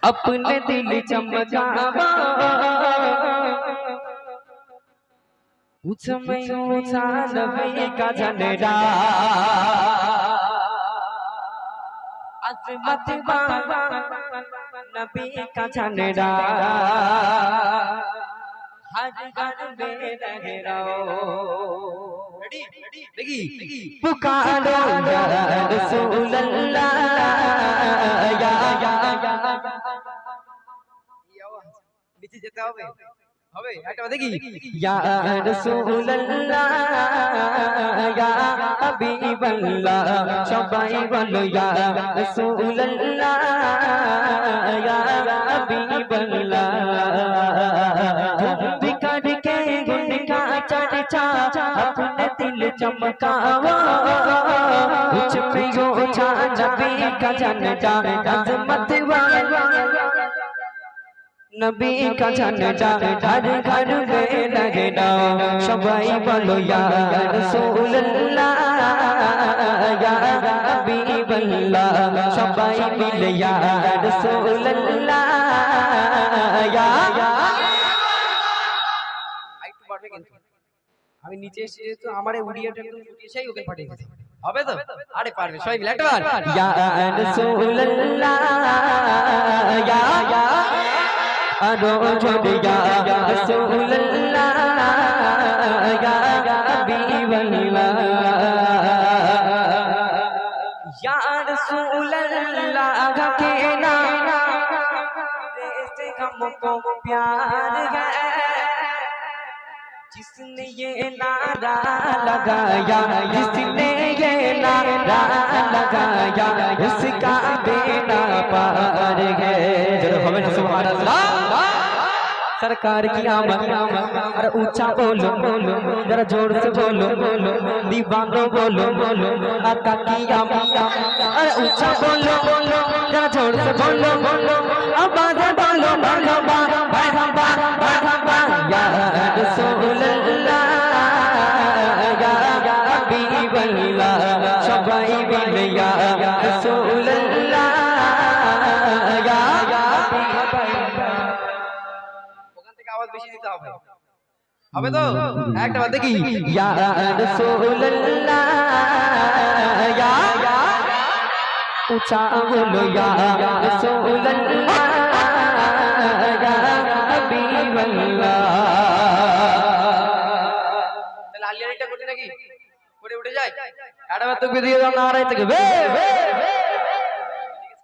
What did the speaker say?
अपने दिल चमकावा उसमें ऊंचा नबी का झंडा अज़मत वाला नबी का झंडा हर घर में लहराओ। पुकारो या रसूल अल्लाह या नीचे যেতে হবে হবে একটা দেখি या रसूल अल्लाह या हबीब अल्लाह सबाई बोलो या रसूल अल्लाह या हबीब अल्लाह बिखर के उनका चर्चा अपने दिल चमकावा कुछ में ऊंचा नबी का झंडा अज़मत वाला नबी का झंडा हर घर में लगना सबाई बोलो या रसूल अल्लाह या हबीब अल्लाह सबाई मिले या रसूल अल्लाह या আইটু পারবে কিন্তু আমি নিচে এসে তো আমারে উড়িয়াটা একদম ফুটিয়েছাই ওকে পাঠিয়ে দিতে হবে তো আরে পারবে সবাই মিলে একবার ইয়া রাসূল আল্লাহ ইয়া আরো জোরে ইয়া রাসূল আল্লাহ ইয়া হাবিব আল্লাহ ইয়া রাসূল আল্লাহ के नाम से हमको प्यार है जिसने ये नारा लगाया जिसने ये नारा लगाया उसका बेड़ा पार है जरा हमें सुभान अल्लाह सरकार की आमद अरे ऊंचा बोलो जरा जोर से बोलो दीवानो बोलो आका की आमद अरे ऊंचा बोलो जरा जोर से बोलो आवाज़ बोलो मरहबा मरहबा मरहबा या रसूल अल्लाह या हबीब अल्लाह सबाई बोलो या रसूल अल्लाह या हबीब अल्लाह ওখান থেকে আওয়াজ বেশি দিতে হবে হবে তো একটা বার দেখি ইয়া রাসূল আল্লাহ ইয়া ऊंचा बोलो या रसूल अल्लाह या हबीब अल्लाह তাহলে আলিয়াটা করতে নাকি করে উঠে যায় একটা বার তো দিয়ে দাও নারাই থেকে